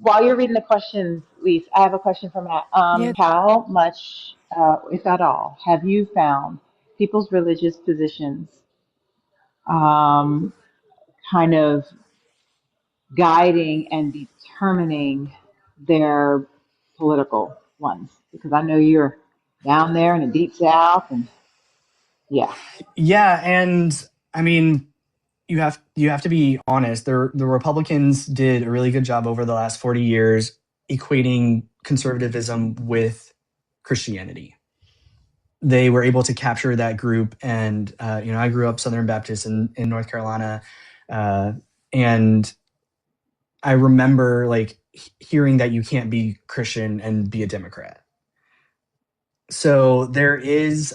While you're reading the questions, Lise, I have a question for Matt. Yeah. How much, if at all, have you found people's religious positions um, kind of guiding and determining their political ones? Because I know you're down there in the deep south, and yeah, Yeah, and I mean, you have to be honest. The Republicans did a really good job over the last 40 years equating conservatism with Christianity. They were able to capture that group, and I grew up Southern Baptist in North Carolina, uh, and I remember like hearing that you can't be Christian and be a Democrat. So there is,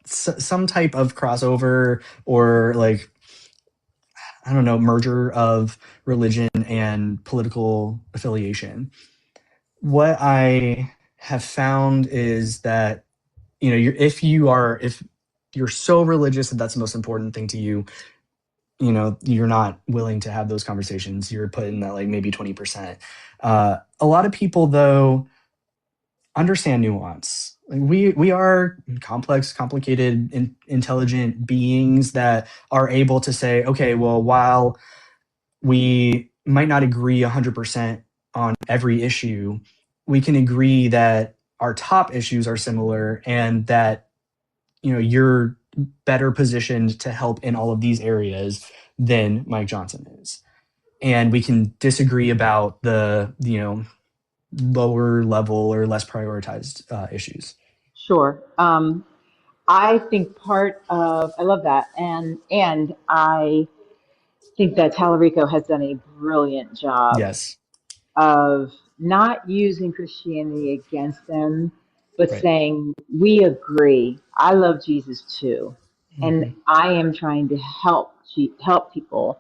some type of crossover, or like, I don't know, merger of religion and political affiliation. What I have found is that, if you're so religious that that's the most important thing to you, you're not willing to have those conversations. You're put in that like maybe 20%. A lot of people though understand nuance. Like, we are complex, complicated, intelligent beings that are able to say, okay, well, while we might not agree 100% on every issue, we can agree that our top issues are similar, and that you're better positioned to help in all of these areas than Mike Johnson is. And we can disagree about the lower level or less prioritized issues. sure. I think part of I love that, and I think that Talarico has done a brilliant job Yes. of not using Christianity against them, but Right. saying, we agree. I love Jesus too. And Hmm. I am trying to help people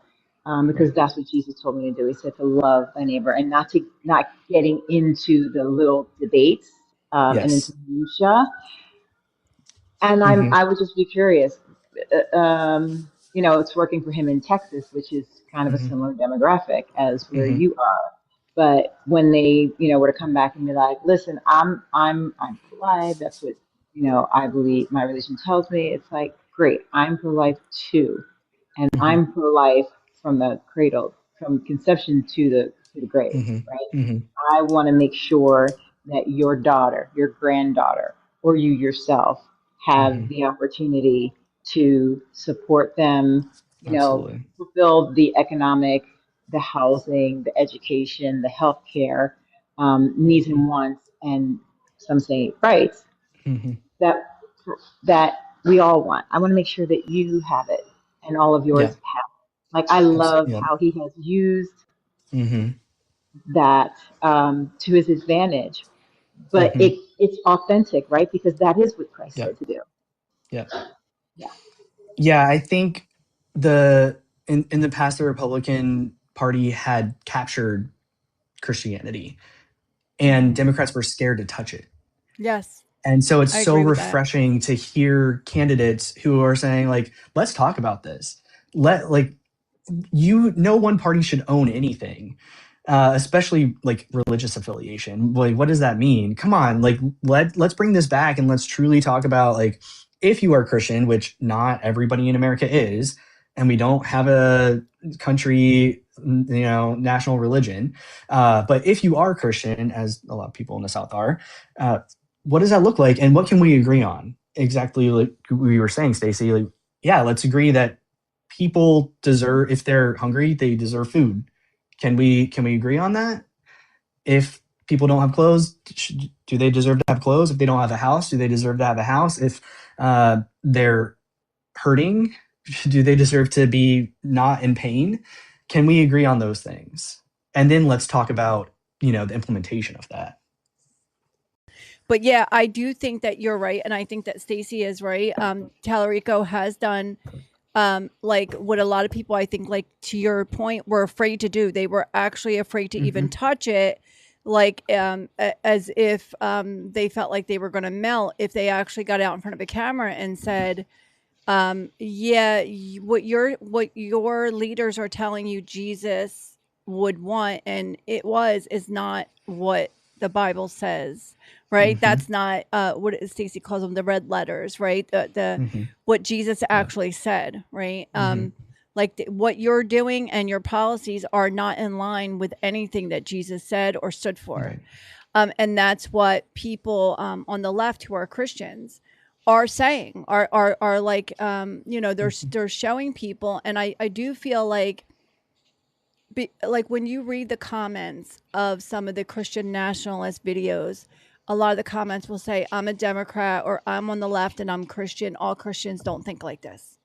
because Right. that's what Jesus told me to do. He said to love thy neighbor and not getting into the little debates and into Yes. minutia. And Hmm. I would just be curious. It's working for him in Texas, which is kind of a Hmm. similar demographic as where Hmm. you are. But when they, were to come back and be like, "Listen, I'm pro-life. That's what I believe my religion tells me." It's like, great, I'm pro-life too, and Hmm. I'm pro-life from the cradle, from conception to the grave, Hmm. right? Hmm. I want to make sure that your daughter, your granddaughter, or you yourself have Hmm. the opportunity to support them, Absolutely. fulfill the economic, the housing, the education, the healthcare needs and wants, and some say rights Hmm. that that we all want. I want to make sure that you have it and all of yours Yeah. have. Like I love Yeah. how he has used Hmm. that to his advantage, but Hmm. it's authentic, right? Because that is what Christ Yeah. said to do. Yeah. Yeah. Yeah. I think in the past, the Republican Party had captured Christianity, and Democrats were scared to touch it. Yes, And so it's I so agree with that. refreshing to hear candidates who are saying like, let's talk about this. Let like no one party should own anything, especially like religious affiliation. Like, what does that mean? Come on, like let's bring this back, and let's truly talk about like, if you are Christian, which not everybody in America is, and we don't have a country, national religion. But if you are Christian, as a lot of people in the South are, uh, what does that look like, and what can we agree on? Exactly, like we were saying, Stacey. Like, yeah, let's agree that people deserve, if they're hungry, they deserve food. Can we agree on that? If people don't have clothes, do they deserve to have clothes? If they don't have a house, do they deserve to have a house? If they're hurting, do they deserve to be not in pain? Can we agree on those things? And then let's talk about the implementation of that. But yeah, I do think that you're right, and I think that Stacy is right. Talarico has done like what a lot of people, I think, like to your point, were afraid to do. They were actually afraid to even Hmm. touch it, like as if they felt like they were going to melt if they actually got out in front of a camera and said, yeah, what your leaders are telling you, Jesus would want, and is not what the Bible says, right? Mm-hmm. That's not what Stacy calls them, the red letters, right? The Mm-hmm. what Jesus Yeah. actually said, right? Mm-hmm. Like what you're doing and your policies are not in line with anything that Jesus said or stood for. Right. And that's what people on the left who are Christians are saying, are like, they're showing people. And I do feel like, like when you read the comments of some of the Christian nationalist videos, a lot of the comments will say, I'm a Democrat, or I'm on the left and I'm Christian. All Christians don't think like this.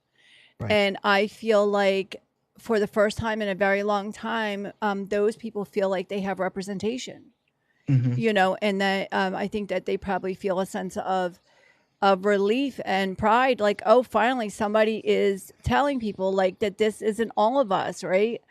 Right. And I feel like for the first time in a very long time, those people feel like they have representation, Mm-hmm. and that I think that they probably feel a sense of relief and pride, like, oh, finally somebody is telling people like that this isn't all of us, right?